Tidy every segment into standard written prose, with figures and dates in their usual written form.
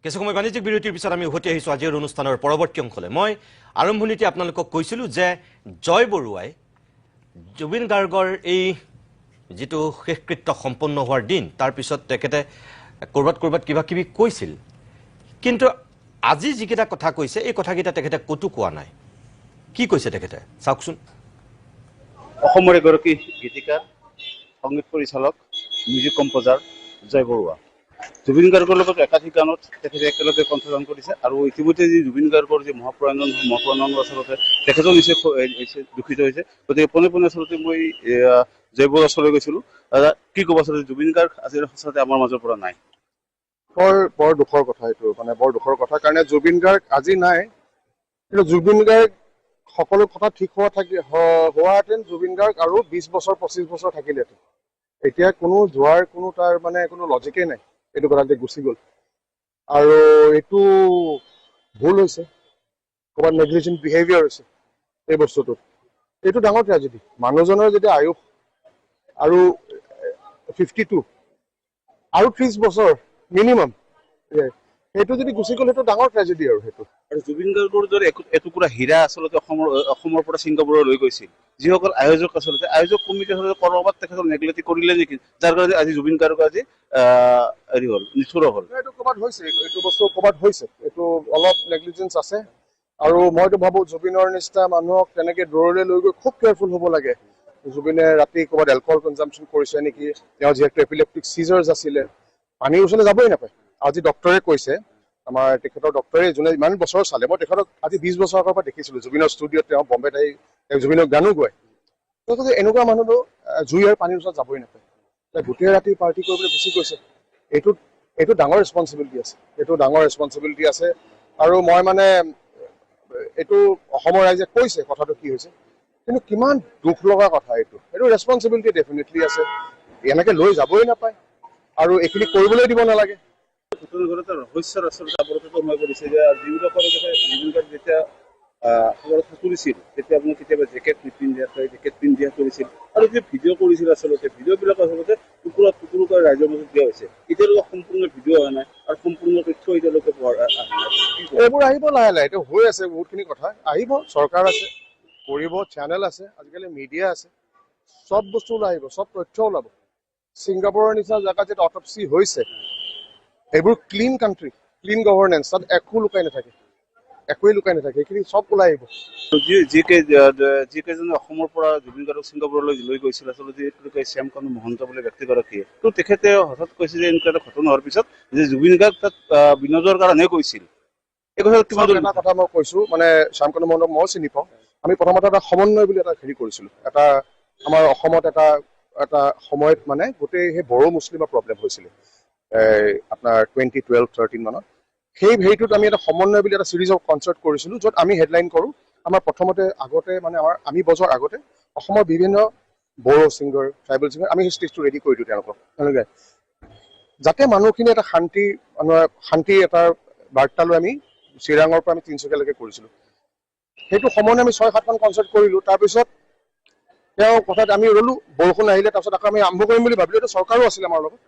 কিছু সময় বাণিজ্যিক বিৰতিৰ পিছত আমি উভতি আহিছোঁ আজিৰ অনুষ্ঠানৰ পৰৱৰ্তী অংশলৈ। মই আৰম্ভণিতে আপোনালোকক কৈছিলোঁ যে জয় বৰুৱাই জুবিন গাৰ্গৰ এই যিটো শেষকৃত্য সম্পন্ন হোৱাৰ দিন তাৰ পিছত তেখেতে ক'ৰবাত কিবা কিবি কৈছিল, কিন্তু আজি যিকেইটা কথা কৈছে এই কথাকেইটা তেখেতে ক'তো কোৱা নাই। কি কৈছে তেখেতে চাওকচোন। অসমৰ এগৰাকী গীতিকাৰ, সংগীত পৰিচালক, মিউজিক কম্পজাৰ জয় বৰুৱা জুবিন গাৰ্গৰ লগত একাধিক গানত তেখেতে একেলগে কণ্ঠদান কৰিছে আৰু ইতিমধ্যে যি জুবিন গাৰ্গৰ যি মহাপ্ৰয়াণ আচলতে তেখেতেও নিশ্চয় দুখিত হৈছে। গতিকে পোনে আচলতে মই জয় বৰুৱাৰ ওচৰলৈ গৈছিলোঁ। কি ক'ব আচলতে জুবিন গাৰ্গ আজি সঁচাতে আমাৰ মাজৰ পৰা নাই? বৰ দুখৰ কথা এইটো, মানে বৰ দুখৰ কথা। কাৰণে জুবিন গাৰ্গ আজি নাই, কিন্তু জুবিন গাৰ্গ সকলো কথা ঠিক হোৱাহেঁতেন জুবিন গাৰ্গ আৰু 20 বছৰ 25 বছৰ থাকিলেহেঁতেন। এতিয়া কোনো যোৱাৰ কোনো তাৰ মানে কোনো লজিকেই নাই। এইটো কথাতে গুচি গ'ল আৰু এইটো ভুল হৈছে, ক'ৰবাত নেগলিজেণ্ট বিহেভিয়াৰ হৈছে এই বস্তুটোত। এইটো ডাঙৰ ট্ৰেজেডি। মানুহজনৰ যেতিয়া আয়ুস আৰু 52 আৰু 30 বছৰ মিনিমাম, সেইটো যদি গুচি গ'ল সেইটো ডাঙৰ ট্ৰেজেডি। আৰু জুবিন গাৰ্গৰ দৰে এটুকুৰা হীৰা আচলতে অসমৰ পৰা ছিংগাপুৰলৈ লৈ গৈছিল। যিসকল আয়োজক আচলতে আয়োজক কমিটি কৰবাত তেখেতক নেগলেক্ট কৰিলে নেকি, যাৰ কাৰণে আজি জুবিন গাৰ্গ আজি হেৰি হ'ল, নিষ্ঠুৰ হ'ল। এইটো ক'ৰবাত হৈছে, এইটো বস্তু ক'ৰবাত হৈছে, এইটো অলপ নেগলিজেঞ্চ আছে। আৰু মইতো ভাবো জুবিনৰ নিচিনা মানুহক তেনেকে দূৰলৈ লৈ গৈ খুব কেয়াৰফুল হ'ব লাগে। জুবিনে ৰাতি ক'ৰবাত এলকহল কনজাম্পশ্যন কৰিছে নেকি, তেওঁ যিহেতু এপিলেপ্টিক চিজাৰ্ছ আছিলে, পানীৰ ওচৰলৈ যাবই নাপায়। আজি ডক্টৰে কৈছে, আমাৰ তেখেতৰ ডক্টৰে যোনে ইমান বছৰ চালে, মই তেখেতক আজি 20 বছৰৰ আগৰ পৰা দেখিছিলোঁ জুবিনৰ ষ্টুডিঅ'ত, তেওঁ বম্বেত আহি জুবিনৰ গানো গায়। এনেকুৱা মানুহটো জুই আৰু পানীৰ ওচৰত যাবই নাপায়, গোটেই ৰাতি পাৰ্টি কৰিবলৈ গুচি গৈছে। এইটো ডাঙৰ ৰেচপনচিবিলিটি আছে। আৰু মই মানে এইটো অসমৰ ৰাইজে কৈছে কথাটো কি হৈছে, কিন্তু কিমান দুখ লগা কথা এইটো ৰেচপনচিবিলিটি ডেফিনেটলি আছে। এনেকে লৈ যাবই নাপায় আৰু এইখিনি কৰিবলৈ দিব নালাগে। ৰহস্যৰ আচলতে আৱৰ্তত হৈ পৰিছে যে যিবিলাকৰ জুবিন গাৰ্গ যেতিয়া সাঁতুৰিছিল তেতিয়া আপুনি কেতিয়াবা জেকেট পিন্ধিয়া কৰিছিল আৰু যে ভিডিঅ' কৰিছিল, আচলতে ভিডিঅ'বিলাক আচলতে টুকুৰা ৰাইজৰ মাজত দিয়া হৈছে। এতিয়ালৈকে সম্পূৰ্ণ ভিডিঅ' অহা নাই আৰু সম্পূৰ্ণ তথ্য এতিয়ালৈকে এইবোৰ আহিব লাহে লাহে, এইটো হৈ আছে বহুতখিনি কথা আহিব। চৰকাৰ আছে, কৰিব, চেনেল আছে, আজিকালি মিডিয়া আছে, চব বস্তু ওলাই আহিব, চব তথ্য ওলাব। ছিংগাপুৰৰ নিচিনা জেগাত যেতিয়া অটপচি হৈছে, এইবোৰ ক্লিন কাণ্ট্ৰি, ক্লিন গভৰ্নেন্স, তাত একোৱেই লুকাই নাথাকে, এইখিনি চব ওলাই আহিব। যিকেইজনে অসমৰ পৰা জুবিন গাৰ্গক ছিংগাপুৰলৈ লৈ গৈছিল, আচলতে শ্যামকানু মহন্ত বুলি ব্যক্তিগৰাকীয়ে তেখেতে হঠাৎ কৈছে যে এনেকুৱা এটা ঘটনা হোৱাৰ পিছত যে জুবিন গাৰ্গ তাত বিনোদৰ কাৰণে কৈছিল। এই কথা মই কৈছো, মানে শ্যামকানু মহন্তক মই চিনি পাওঁ। আমি প্ৰথমতে এটা সমন্বয় বুলি এটা হেৰি কৰিছিলো, এটা আমাৰ অসমত এটা সময়ত মানে গোটেই সেই বড়ো মুছলিমৰ প্ৰব্লেম হৈছিলে আপোনাৰ 2012-13 মানত। সেই হেৰিটোত আমি এটা সমন্বয় বুলি এটা চিৰিজ অফ কনচাৰ্ট কৰিছিলো, য'ত আমি হেডলাইন কৰোঁ। আমাৰ প্ৰথমতে আগতে মানে আমি বজোৱাৰ আগতে অসমৰ বিভিন্ন বড়ো ছিংগাৰ, ট্ৰাইবেল ছিংগাৰ, আমি সেই ষ্টেজটো ৰেডি কৰি দিওঁ তেওঁলোকক, যাতে মানুহখিনি এটা শান্তি এটা বাৰ্তা লৈ আমি চিৰাঙৰ পৰা আমি তিনিচুকীয়ালৈকে কৰিছিলোঁ। সেইটো সময়ত আমি 6-7খন কনচাৰ্ট কৰিলোঁ। তাৰপিছত তেওঁ কথাত আমি ৰ'লো, বৰষুণ আহিলে, তাৰপিছত আকৌ আমি আৰম্ভ কৰিম বুলি ভাবিলোঁ। এতিয়া চৰকাৰো আছিলে আমাৰ লগত।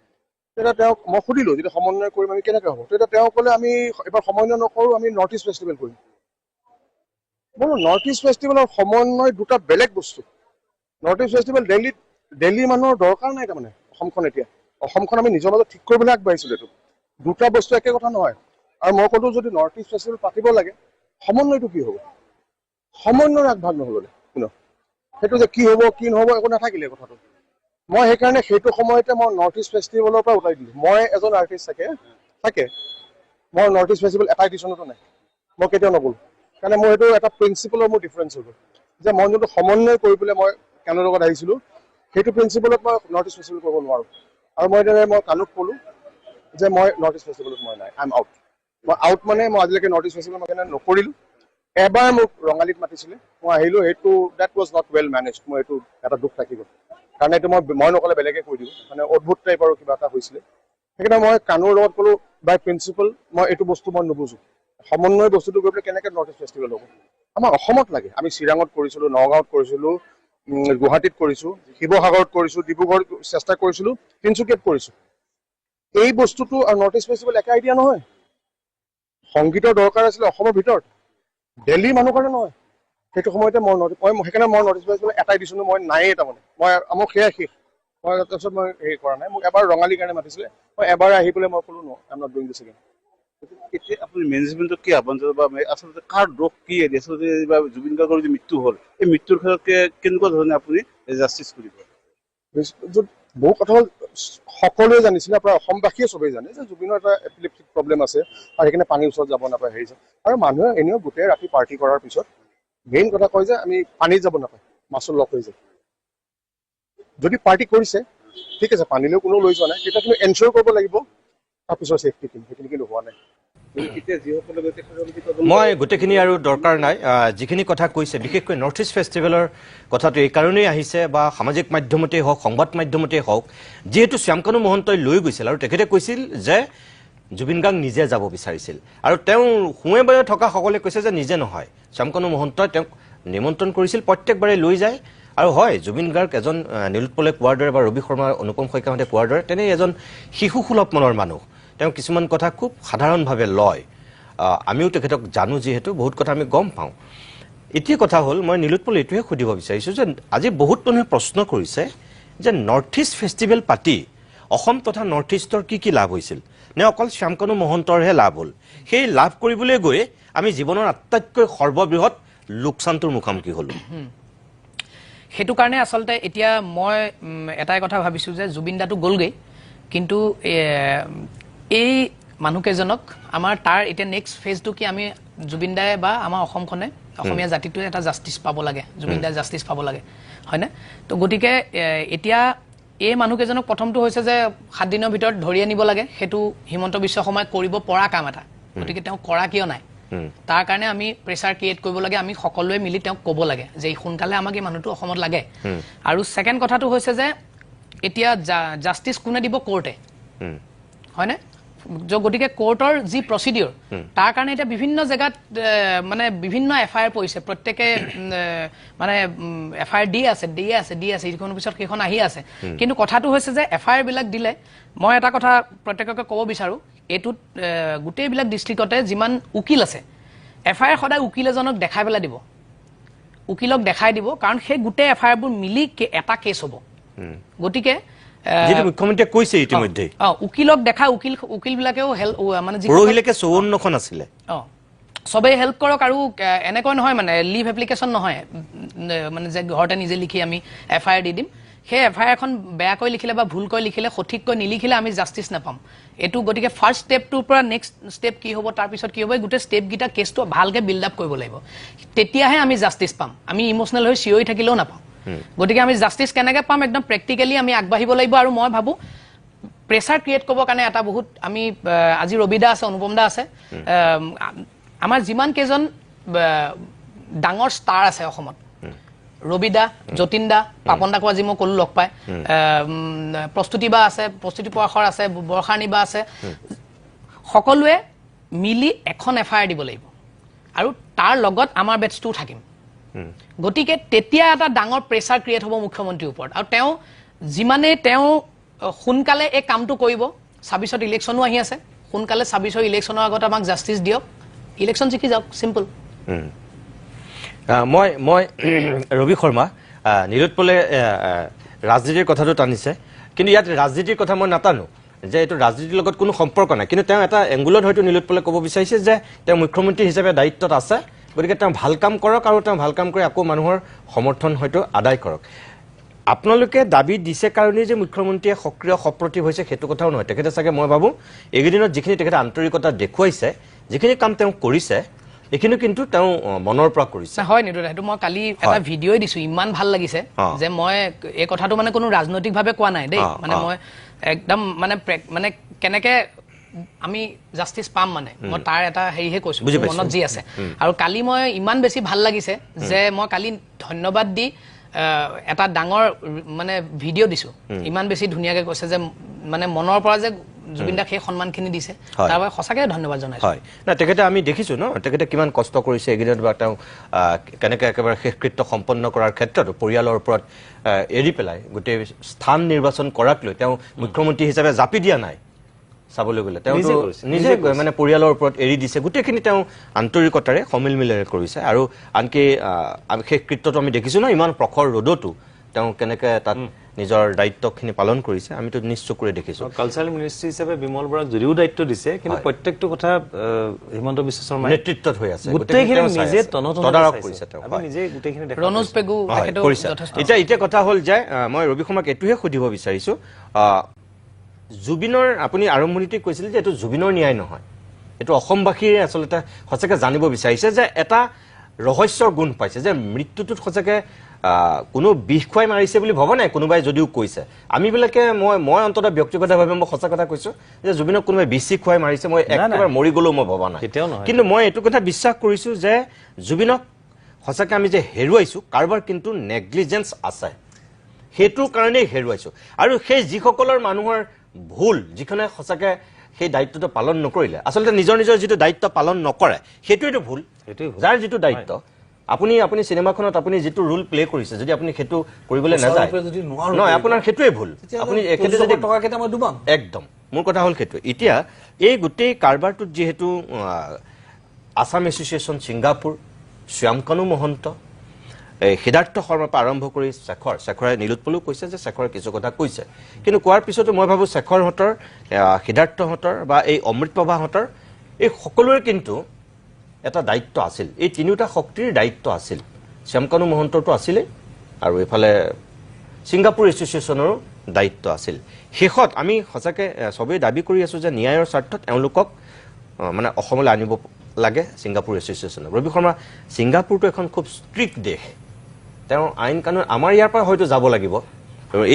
তেতিয়া তেওঁক মই সুধিলোঁ, যেতিয়া সমন্বয় কৰিম আমি কেনেকৈ হ'ব, তেতিয়া তেওঁ ক'লে আমি এবাৰ সমন্বয় নকৰোঁ, আমি নৰ্থ ইষ্ট ফেষ্টিভেল কৰিম। বোলো নৰ্থ ইষ্ট ফেষ্টিভেলৰ সমন্বয় দুটা বেলেগ বস্তু। নৰ্থ ইষ্ট ফেষ্টিভেল দিল্লী মানুহৰ দৰকাৰ নাই। তাৰমানে অসমখন আমি নিজৰ মাজত ঠিক কৰিবলৈ আগবাঢ়িছিলোঁ। এইটো দুটা বস্তু একে কথা নহয়। আৰু মই ক'লো যদি নৰ্থ ইষ্ট ফেষ্টিভেল পাতিব লাগে, সমন্বয়টো কি হ'ব? সমন্বয়ৰ আগভাগ নহ'লে সেইটো যে কি হ'ব কি নহ'ব একো নাথাকিলে কথাটো। মই সেইকাৰণে সেইটো সময়তে মই নৰ্থ ইষ্ট ফেষ্টিভেলৰ পৰা উঠাই দিলোঁ। মই এজন আৰ্টিষ্ট থাকে মই নৰ্থ ইষ্ট ফেষ্টিভেল এটা এডিশ্যনতো নাই, মই কেতিয়াও নগ'লোঁ। কাৰণে মোৰ সেইটো এটা প্ৰিন্সিপলৰ মোৰ ডিফাৰেঞ্চ হৈ গ'ল, যে মই যোনটো সমন্বয় কৰি পেলাই মই কানুৰ লগত আহিছিলোঁ, সেইটো প্ৰিন্সিপলত মই নৰ্থ ইষ্ট ফেষ্টিভেল কৰিব নোৱাৰোঁ। আৰু মই কানুক ক'লোঁ যে মই নৰ্থ ইষ্ট ফেষ্টিভেলত মই নাই, আই এম আউট। মই আউট মানে মই আজিলৈকে নৰ্থ ইষ্ট ফেষ্টিভেল মই নকৰিলোঁ। এবাৰ মোক ৰঙালীত মাতিছিলে, মই আহিলোঁ। সেইটো that was not well managed. মই এইটো এটা দুখ থাকি গ'ল, কাৰণ এইটো মই নক'লে বেলেগে কৈ দিব, মানে অদ্ভুত টাইপ আৰু কিবা এটা হৈছিলে। সেইকাৰণে মই কানুৰ লগত ক'লোঁ বাই প্ৰিন্সিপল মই এইটো বস্তু মই নুবুজোঁ। সমন্বয় বস্তুটো গৈ পেলাই কেনেকৈ নৰ্থ ইষ্ট ফেষ্টিভেল হ'ব? আমাৰ অসমত লাগে। আমি চিৰাঙত কৰিছিলোঁ, নগাঁৱত কৰিছিলোঁ, গুৱাহাটীত কৰিছোঁ, শিৱসাগৰত কৰিছোঁ, ডিব্ৰুগড়ত চেষ্টা কৰিছিলোঁ, তিনিচুকীয়াত কৰিছোঁ। এই বস্তুটো আৰু নৰ্থ ইষ্ট ফেষ্টিভেল একে আইডিয়া নহয়। সংগীতৰ দৰকাৰ আছিলে অসমৰ ভিতৰত, দিল্লীৰ মানুহৰ কাৰণে নহয়। সেইটো সময়তে মই সেইকাৰণে মই নৰ্থ ইষ্ট এটাই দিছোঁ, মই নায়েই তাৰমানে, মোক সেয়াই শেষ। মই তাৰপিছত মই হেৰি কৰা নাই। মোক এবাৰ ৰঙালীৰ কাৰণে মাতিছিলে, মই এবাৰ আহি পেলাই মই ক'লো I am not doing this again. এতিয়া আপুনি মেনেজমেণ্টক কি আহ্বান জনাব, আচলতে কাৰ দোষ কি আচলতে জুবিন গাৰ্গৰ যি মৃত্যু হ'ল, এই মৃত্যুৰ ক্ষেত্ৰত কেনেকুৱা ধৰণে আপুনি জাষ্টিচ কৰিব? বহু কথা হ'ল, সকলোৱে জানিছিলে, প্ৰায় অসমবাসীয়ে চবেই জানে যে জুবিনৰ এটা এপিলেপ্টিক প্ৰব্লেম আছে আৰু সেইকাৰণে পানীৰ ওচৰত যাব নাপায় হেৰি। আৰু মানুহে এনেও গোটেই ৰাতি পাৰ্টি কৰাৰ পিছত মেইন কথা কয় যে আমি পানীত যাব নাপায়, মাছৰ লগ হৈ যায়। যদি পাৰ্টি কৰিছে ঠিক আছে, পানীলৈও কোনো লৈ যোৱা নাই, তেতিয়া কিন্তু এনচিয়ৰ কৰিব লাগিব তাৰপিছত ছেফটি সেইখিনি কিন্তু হোৱা নাই। মই গোটেইখিনি আৰু দৰকাৰ নাই। যিখিনি কথা কৈছে বিশেষকৈ নৰ্থ ইষ্ট ফেষ্টিভেলৰ কথাটো এই কাৰণেই আহিছে, বা সামাজিক মাধ্যমতেই হওক, সংবাদ মাধ্যমতেই হওক, যিহেতু শ্যামকানু মহন্তই লৈ গৈছিল আৰু তেখেতে কৈছিল যে জুবিন গাৰ্গ নিজে যাব বিচাৰিছিল, আৰু তেওঁ সোঁৱে বায়ে থকা সকলে কৈছে যে নিজে নহয়, শ্যামকানু মহন্তই তেওঁক নিমন্ত্ৰণ কৰিছিল, প্ৰত্যেকবাৰে লৈ যায়। আৰু হয়, জুবিন গাৰ্গ এজন নীলোৎপলে কোৱাৰ দৰে বা ৰবি শৰ্মা, অনুপম শইকীয়াহঁতে কোৱাৰ দৰে তেনে এজন শিশুসুলভ মনৰ মানুহ। তেওঁ কিছুমান কথা খুব সাধাৰণভাৱে লয়। আমিও তেখেতক জানো, যিহেতু বহুত কথা আমি গম পাওঁ। এতিয়া কথা হ'ল, মই নীলোৎপল এইটোৱে সুধিব বিচাৰিছোঁ যে আজি বহুত মানুহে প্ৰশ্ন কৰিছে যে নৰ্থ ইষ্ট ফেষ্টিভেল পাতি অসম তথা নৰ্থ ইষ্টৰ কি কি লাভ হৈছিল, নে অকল শ্যামকানু মহন্তৰহে লাভ হ'ল? সেই লাভ কৰিবলৈ গৈ আমি জীৱনৰ আটাইতকৈ সৰ্ববৃহৎ লোকচানটোৰ মুখামুখি হ'লোঁ। সেইটো কাৰণে আচলতে এতিয়া মই এটাই কথা ভাবিছোঁ যে জুবিন দাটো গ'লগৈ, কিন্তু এই মানুহকেইজনক আমাৰ তাৰ এতিয়া নেক্সট ফেজটো কি, আমি জুবিন দাই বা আমাৰ অসমখনে, অসমীয়া জাতিটোৱে এটা জাষ্টিচ পাব লাগে, জুবিন দাই জাষ্টিচ পাব লাগে, হয়নে? তো গতিকে এতিয়া এই মানুহকেইজনক প্ৰথমটো হৈছে যে 7 দিনৰ ভিতৰত ধৰি আনিব লাগে, সেইটো হিমন্ত বিশ্ব শৰ্মাই কৰিব পৰা কাম এটা, গতিকে তেওঁ কৰা কিয় নাই? তাৰ কাৰণে আমি প্ৰেছাৰ ক্ৰিয়েট কৰিব লাগে, আমি সকলোৱে মিলি তেওঁক ক'ব লাগে যে সোনকালে আমাক এই মানুহটো অসমত লাগে। আৰু ছেকেণ্ড কথাটো হৈছে যে এতিয়া জাষ্টিচ কোনে দিব? কোৰ্টে, হয়নে? গতিকে কোৰ্টৰ যি প্ৰচিডিঅ'ৰ, তাৰ কাৰণে এতিয়া বিভিন্ন জেগাত মানে বিভিন্ন এফআইআৰ পৰিছে, প্ৰত্যেকে মানে এফআইআৰ দিয়ে আছে, ইখনৰ পিছত সেইখন আহি আছে। কিন্তু কথাটো হৈছে যে এফআইআৰ বিলাক দিলে, মই এটা কথা প্ৰত্যেককে ক'ব বিচাৰোঁ, এইটোত গোটেইবিলাক ডিষ্ট্ৰিক্টতে যিমান উকিল আছে, এফআইআৰ সদায় উকিল এজনক দেখাই পেলাই দিব, উকিলক দেখাই দিব, কাৰণ সেই গোটেই এফআইআৰবোৰ মিলি এটা কেছ হ'ব। গতিকে যিটো মুখ্যমন্ত্ৰীয়ে কৈছে ইতিমধ্যে, উকিলক দেখা, উকিল বিলাকেও মানে পৰহিলৈকে 54খন আছিলে, চবেই হেল্প কৰক। আৰু এনেকৈ নহয় মানে লিভ এপ্লিকেশ্যন নহয় মানে যে ঘৰতে নিজে লিখি আমি এফআইআৰ দি দিম। সেই এফআইআৰখন বেয়াকৈ লিখিলে বা ভুলকৈ লিখিলে, সঠিককৈ নিলিখিলে আমি জাষ্টিচ নাপাম এইটো। গতিকে ফাৰ্ষ্ট ষ্টেপটোৰ পৰা নেক্সট ষ্টেপ কি হ'ব, তাৰপিছত কি হ'ব, গোটেই ষ্টেপকেইটা কেছটো ভালকৈ বিল্ড আপ কৰিব লাগিব, তেতিয়াহে আমি জাষ্টিচ পাম। আমি ইম'চনেল হৈ চিঞৰি থাকিলেও নাপাওঁ। গতিকে আমি জাষ্টিচ কেনেকৈ পাম, একদম প্ৰেক্টিকেলি আমি আগবাঢ়িব লাগিব। আৰু মই ভাবোঁ প্ৰেছাৰ ক্ৰিয়েট কৰিবৰ কাৰণে এটা বহুত, আমি আজি ৰবি দা আছে, অনুপম দা আছে, আমাৰ যিমান কেইজন ডাঙৰ ষ্টাৰ আছে অসমত, ৰবি দা, যতীন দা, পাপন দাকো আজি মই ক'লো লগ পাই, প্ৰস্তুতি বা আছে, প্ৰস্তুতি পৰাশৰ আছে, বৰষাৰণী বা আছে, সকলোৱে মিলি এখন এফআইআৰ দিব লাগিব, আৰু তাৰ লগত আমাৰ বেটছটোও থাকিম। গতিকে তেতিয়া এটা ডাঙৰ প্ৰেছাৰ ক্ৰিয়েট হ'ব মুখ্যমন্ত্ৰীৰ ওপৰত। আৰু তেওঁ যিমানেই সোনকালে এই কামটো কৰিব, 26ত ইলেকশ্যনো আহি আছে, সোনকালে 26ৰ ইলেকশ্যনৰ আগত আমাক জাষ্টিচ দিয়ক, ইলেকশ্যন জিকি যাওক, চিম্পল। মই ৰবি শৰ্মা, নীলোৎপলে ৰাজনীতিৰ কথাটো টানিছে, কিন্তু ইয়াত ৰাজনীতিৰ কথা মই নাটানো যে এইটো ৰাজনীতিৰ লগত কোনো সম্পৰ্ক নাই। কিন্তু তেওঁ এটা এংগুলত হয়তো নীলোৎপলে ক'ব বিচাৰিছে যে তেওঁ মুখ্যমন্ত্ৰী হিচাপে দায়িত্বত আছে, গতিকে তেওঁ ভাল কাম কৰক, আৰু তেওঁ ভাল কাম কৰি আকৌ মানুহৰ সমৰ্থন হয়তো আদায় কৰক। আপোনালোকে দাবী দিছে কাৰণেই যে মুখ্যমন্ত্ৰীয়ে সক্ৰিয় সপ্ৰতিভ হৈছে সেইটো কথাও নহয়। তেখেতে চাগে, মই ভাবোঁ এইকেইদিনত যিখিনি তেখেতে আন্তৰিকতা দেখুৱাইছে, যিখিনি কাম তেওঁ কৰিছে, এইখিনি কিন্তু তেওঁ মনৰ পৰা কৰিছে। হয় নিদু, সেইটো মই কালি এটা ভিডিঅ'ই দিছো, ইমান ভাল লাগিছে যে মই এই কথাটো মানে কোনো ৰাজনৈতিকভাৱে কোৱা নাই দেই, মানে মই একদম মানে কেনেকে আমি জাষ্টিচ পাম, মানে মই তাৰ এটা হেৰিহে কৈছো, মনত যি আছে। আৰু কালি মই ইমান বেছি ভাল লাগিছে যে মই কালি ধন্যবাদ দি এটা ডাঙৰ মানে ভিডিঅ' দিছো, ইমান বেছি ধুনীয়াকে কৈছে যে মানে মনৰ পৰা যে জুবিন দাক সেই সন্মানখিনি দিছে, তাৰ বাবে সঁচাকৈ ধন্যবাদ জনাইছো। হয় না, তেখেতে আমি দেখিছোঁ ন, তেখেতে কিমান কষ্ট কৰিছে এইকেইদিনত, বা তেওঁ কেনেকৈ একেবাৰে শেষকৃত্য সম্পন্ন কৰাৰ ক্ষেত্ৰত পৰিয়ালৰ ওপৰত এৰি পেলাই গোটেই স্থান নিৰ্বাচন কৰাক লৈ তেওঁ মুখ্যমন্ত্ৰী হিচাপে জাপি দিয়া নাই, চাবলৈ গ'লে তেওঁতো নিজে মানে পৰিয়ালৰ ওপৰত এৰি দিছে গোটেইখিনি তেওঁ আন্তৰিকতাৰে সমিল মিলেৰে কৰিছে আৰু আনকি শেষ কৃত্যটো আমি দেখিছোঁ ন ইমান প্ৰখৰ ৰ'দতো তেওঁ কেনেকৈ তাত নিজৰ দায়িত্বখিনি পালন কৰিছে আমিতো নিশ্চয়কৈ দেখিছোঁ কালচাৰেল মিনিষ্ট্ৰী হিচাপে বিমল বৰাক যদিও দায়িত্ব দিছে কিন্তু প্ৰত্যেকটো কথা হিমন্ত বিশ্ব শৰ্মাৰ নেতৃত্বত হৈ আছে গোটেইখিনি নিজে তদাৰক কৰিছে তেওঁ নিজে গোটেইখিনি ৰনোজ পেগু তেখেতেও কৰিছে যথেষ্ট এতিয়া কথা হ'ল যে মই ৰবি শৰ্মাক এইটোহে সুধিব বিচাৰিছোঁ জুবিনৰ আপুনি আৰম্ভণিতে কৈছিলে যে এইটো জুবিনৰ ন্যায় নহয় এইটো অসমবাসীয়ে আচলতে সঁচাকৈ জানিব বিচাৰিছে যে এটা ৰহস্যৰ গুণ পাইছে যে মৃত্যুটোত সঁচাকৈ কোনো বিষ খুৱাই মাৰিছে বুলি ভবা নাই কোনোবাই যদিও কৈছে আমিবিলাকে মই অন্ততঃ ব্যক্তিগতভাৱে মই সঁচা কথা কৈছোঁ যে জুবিনক কোনোবাই বিষ খুৱাই মাৰিছে মই একেবাৰে মৰি গ'লেও মই ভবা নাই কিন্তু মই এইটো কথা বিশ্বাস কৰিছোঁ যে জুবিনক সঁচাকৈ আমি যে হেৰুৱাইছোঁ কাৰোবাৰ কিন্তু নেগলিজেঞ্চ আছে সেইটোৰ কাৰণেই হেৰুৱাইছোঁ আৰু সেই যিসকলৰ মানুহৰ ভুল যিখনে সঁচাকৈ সেই দায়িত্বটো পালন নকৰিলে আচলতে নিজৰ যিটো দায়িত্ব পালন নকৰে সেইটোৱেইটো ভুল যাৰ যিটো দায়িত্ব আপুনি চিনেমাখনত আপুনি যিটো ৰোল প্লে কৰিছে যদি আপুনি সেইটো কৰিবলৈ নাযায় নহয় আপোনাৰ সেইটোৱে ভুল আপুনি একদম মোৰ কথা হ'ল সেইটোৱে এতিয়া এই গোটেই কাৰবাৰটোত যিহেতু আছাম এছ'চিয়েশ্যন ছিংগাপুৰ শ্যামকানু মহন্ত সিদ্ধাৰ্থ শৰ্মাৰ পৰা আৰম্ভ কৰি শেখৰে নীলোৎপলেও কৈছে যে শেখৰে কিছু কথা কৈছে কিন্তু কোৱাৰ পিছতো মই ভাবোঁ শেখৰহঁতৰ সিদ্ধাৰ্থহঁতৰ বা এই অমৃতপ্ৰভাহঁতৰ এই সকলোৰে কিন্তু এটা দায়িত্ব আছিল এই তিনিওটা শক্তিৰ দায়িত্ব আছিল শ্যামকানু মহন্তৰটো আছিলেই আৰু এইফালে ছিংগাপুৰ এছ'চিয়েশ্যনৰো দায়িত্ব আছিল শেষত আমি সঁচাকৈ চবেই দাবী কৰি আছোঁ যে ন্যায়ৰ স্বাৰ্থত এওঁলোকক মানে অসমলৈ আনিব লাগে ছিংগাপুৰ এছ'চিয়েশ্যনক ৰবি শৰ্মা ছিংগাপুৰটো এখন খুব ষ্ট্ৰিক্ট দেশ তেওঁ আইন কানুন আমাৰ ইয়াৰ পৰা হয়তো যাব লাগিব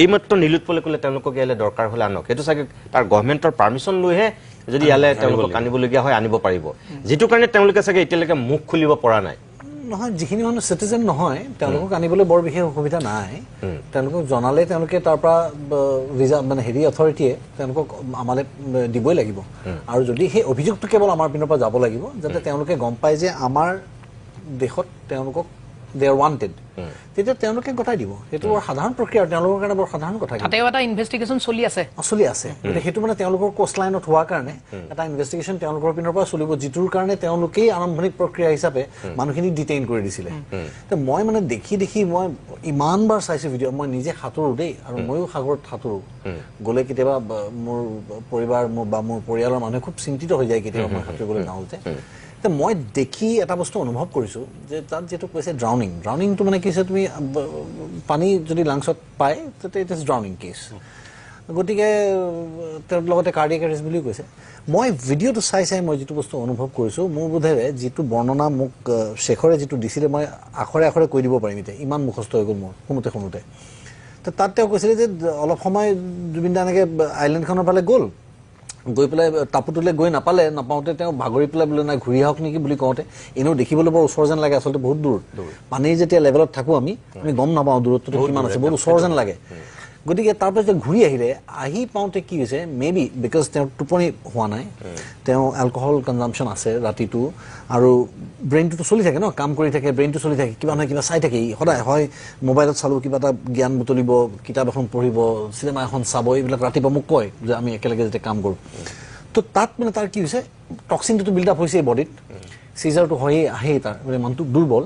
এইমাত্ৰ নীলোৎপলে ক'লে তেওঁলোকক ইয়ালৈ দৰকাৰ হ'লে আনক সেইটো চাগে তাৰ গভৰ্ণমেণ্টৰ পাৰ্মিশ্যন লৈহে যদি ইয়ালৈ তেওঁলোকক আনিবলগীয়া হয় আনিব পাৰিব যিটো কাৰণে তেওঁলোকে চাগে এতিয়ালৈকে মুখ খুলিব পৰা নাই নহয় যিখিনি মানুহ চিটিজেন নহয় তেওঁলোকক আনিবলৈ বৰ বিশেষ অসুবিধা নাই তেওঁলোকক জনালে তেওঁলোকে তাৰ পৰা মানে হেৰি অথৰিটিয়ে তেওঁলোকক আমালৈ দিবই লাগিব আৰু যদি সেই অভিযোগটো কেৱল আমাৰ পিনৰ পৰা যাব লাগিব যাতে তেওঁলোকে গম পায় যে আমাৰ দেশত তেওঁলোকক দে আৰ ৱান্টেড তেতিয়া তেওঁলোকে গতাই দিব সেইটো বৰ সাধাৰণ প্ৰক্ৰিয়া তেওঁলোকৰ কাৰণে বৰ সাধাৰণ কথা তাতেও এটা ইনভেষ্টিগেশ্যন চলি আছে গতিকে সেইটো মানে তেওঁলোকৰ কোষ্ট লাইনত হোৱাৰ কাৰণে এটা ইনভেষ্টিগেশ্যন তেওঁলোকৰ পিনৰ পৰা চলিব যিটোৰ কাৰণে তেওঁলোকেই আৰম্ভণিক প্ৰক্ৰিয়া হিচাপে মানুহখিনিক ডিটেইন কৰি দিছিলে মই মানে দেখি মই ইমানবাৰ চাইছোঁ ভিডিঅ' মই নিজে সাঁতোৰো দেই আৰু ময়ো সাগৰত সাঁতোৰো গ'লে কেতিয়াবা মোৰ পৰিবাৰ মোৰ পৰিয়ালৰ মানুহে খুব চিন্তিত হৈ যায় কেতিয়াবা মই সাঁতুৰিবলৈ যাওঁতে মই দেখি এটা বস্তু অনুভৱ কৰিছোঁ যে তাত যিটো কৈছে ড্ৰাউনিংটো মানে কি হৈছে তুমি পানী যদি লাংছত পায় তেতিয়া ইট ইজ ড্ৰাউনিং কেছ গতিকে তেওঁৰ লগতে কাৰ্ডিয়েক এৰেষ্ট বুলিও কৈছে মই ভিডিঅ'টো চাই মই যিটো বস্তু অনুভৱ কৰিছোঁ মোৰ বোধেৰে যিটো বৰ্ণনা মোক শেখৰে যিটো দিছিলে মই আখৰে আখৰে কৈ দিব পাৰিম এতিয়া ইমান মুখস্থ হৈ গ'ল মোৰ শুনোতে তাত তেওঁ কৈছিলে যে অলপ সময় জুবিন দা এনেকৈ আইলেণ্ডখনৰ ফালে গ'ল গৈ পেলাই টাপুটোলৈ গৈ নাপাওঁতে তেওঁ ভাগৰি পেলাই বোলে নাই ঘূৰি আহক নেকি বুলি কওঁতে এনেও দেখিবলৈ বৰ ওচৰ যেন লাগে আচলতে বহুত দূৰ পানীৰ যেতিয়া লেভেলত থাকোঁ আমি গম নাপাওঁ দূৰত্বটো কিমান আছে বহুত ওচৰ যেন লাগে গতিকে তাৰপিছত ঘূৰি আহি পাওঁতে কি হৈছে মে বি বিকজ তেওঁৰ টোপনি হোৱা নাই তেওঁ এলকহল কনজাম্পশ্যন আছে ৰাতিটো আৰু ব্ৰেইনটোতো চলি থাকে ন কাম কৰি থাকে ব্ৰেইনটো চলি থাকে কিবা নহয় কিবা চাই থাকে সদায় হয় মোবাইলত চালোঁ কিবা এটা জ্ঞান বুটলিব কিতাপ এখন পঢ়িব চিনেমা এখন চাব এইবিলাক ৰাতিপুৱা মোক কয় যে আমি একেলগে যেতিয়া কাম কৰোঁ তো তাত মানে তাৰ কি হৈছে টক্সিনটোতো বিল্ড আপ হৈছে বডিত চিজাৰটো হয়েই আহেই তাৰ মানে মানুহটো দুৰ্বল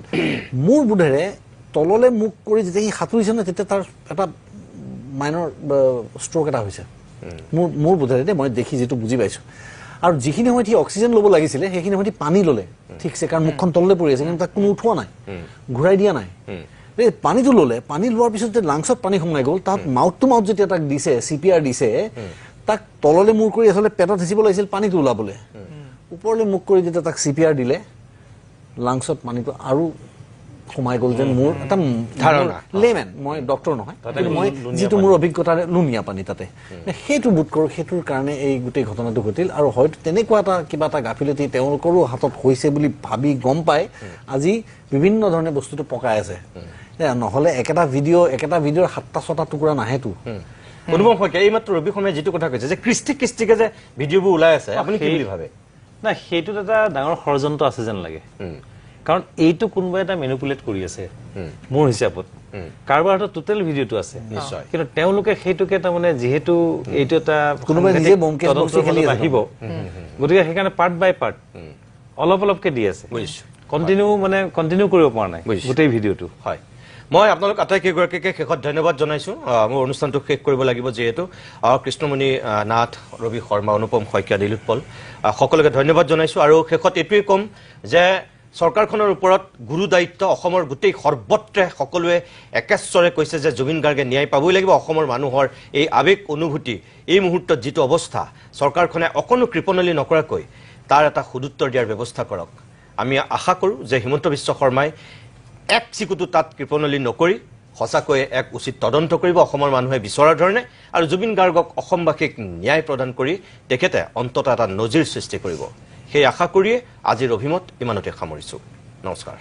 মোৰ বোধেৰে তললৈ মুখ কৰি যেতিয়া সি সাঁতুৰিছে ন তেতিয়া তাৰ এটা মাইনৰ ষ্ট্ৰ'ক এটা হৈছে মোৰ বোধেৰে মই দেখি যিটো বুজি পাইছোঁ আৰু যিখিনি সময়ত সি অক্সিজেন ল'ব লাগিছিলে সেইখিনি সময়ত পানী ল'লে ঠিকছে কাৰণ মুখখন তললৈ পৰি আছে কিন্তু তাক কোনো উঠোৱা নাই ঘূৰাই দিয়া নাই পানীটো ল'লে পানী লোৱাৰ পিছত যে লাংছত পানী সোমাই গ'ল তাত মাউথ টু মাউথ যেতিয়া তাক দিছে CPR দিছে তাক তললৈ মূৰ কৰি আচলতে পেটত হেঁচিব লাগিছিল পানীটো ওলাবলৈ ওপৰলৈ মুখ কৰি যেতিয়া তাক CPR দিলে লাংছত পানীটো আৰু সোমাই গ'ল যেন মোৰ এটা ধাৰণা লেমেন মই ডক্টৰ নহয় কিন্তু মই যিটো মোৰ অভিজ্ঞতাৰে লুণীয়া পানী তাতে সেইটো বোধ কৰোঁ সেইটোৰ কাৰণে এই গোটেই ঘটনাটো ঘটিল আৰু হয়তো তেনেকুৱা কিবা এটা গাফিলতি তেওঁলোকৰো হাতত হৈছে বুলি ভাবি গম পাই আজি বিভিন্ন ধৰণে বস্তুটো পকাই আছে নহ'লে একেটা ভিডিঅ'ৰ 7টা-6টা টুকুৰা নাহেতো অনুভৱ হয় এইমাত্ৰ ৰবি শৰ্মাই যিটো কথা কৈছে যে কৃষ্টিকে যে ভিডিঅ'বোৰ ওলাই আছে আপুনি কি বুলি ভাবে না সেইটোত এটা ডাঙৰ ষড়যন্ত্ৰ আছে যেন লাগে কাৰণ এইটো কোনোবা এটা মেনিপুলেট কৰি আছে মোৰ হিচাপত কাৰোবাৰ হাতত টোটেল ভিডিঅ'টো আছে নিশ্চয় কিন্তু তেওঁলোকে সেইটোকে তাৰমানে যিহেতু এইটো এটা কোনোবাই নিজে বমকেছ বক্সি খেলি আছে আহিব গতিকে সেইকাৰণে পাৰ্ট বাই পাৰ্ট অলপ অলপকে দি আছে বুজিছো কণ্টিনিউ কৰিব পৰা নাই বুজিছো। গোটেই ভিডিঅ'টো হয় মই আপোনালোক আটাইকেইগৰাকীকে শেষত ধন্যবাদ জনাইছো মোৰ অনুষ্ঠানটো শেষ কৰিব লাগিব যিহেতু কৃষ্ণমণি নাথ ৰবি শৰ্মা অনুপম শইকীয়া নীলোৎপল সকলোকে ধন্যবাদ জনাইছো আৰু শেষত এইটোৱেই ক'ম যে চৰকাৰখনৰ ওপৰত গুৰু দায়িত্ব অসমৰ গোটেই সৰ্বত্ৰে সকলোৱে একেশ্বৰে কৈছে যে জুবিন গাৰ্গে ন্যায় পাবই লাগিব অসমৰ মানুহৰ এই আৱেগ অনুভূতি এই মুহূৰ্তত যিটো অৱস্থা চৰকাৰখনে অকণো কৃপণলী নকৰাকৈ তাৰ এটা সদুত্তৰ দিয়াৰ ব্যৱস্থা কৰক আমি আশা কৰোঁ যে হিমন্ত বিশ্ব শৰ্মাই এক চিকুটো তাত কৃপণলী নকৰি সঁচাকৈয়ে এক উচিত তদন্ত কৰিব অসমৰ মানুহে বিচৰাৰ ধৰণে আৰু জুবিন গাৰ্গক অসমবাসীক ন্যায় প্ৰদান কৰি তেখেতে অন্ততঃ এটা নজিৰ সৃষ্টি কৰিব সেই আশা কৰিয়ে আজিৰ অভিমত ইমানতে সামৰিছোঁ নমস্কাৰ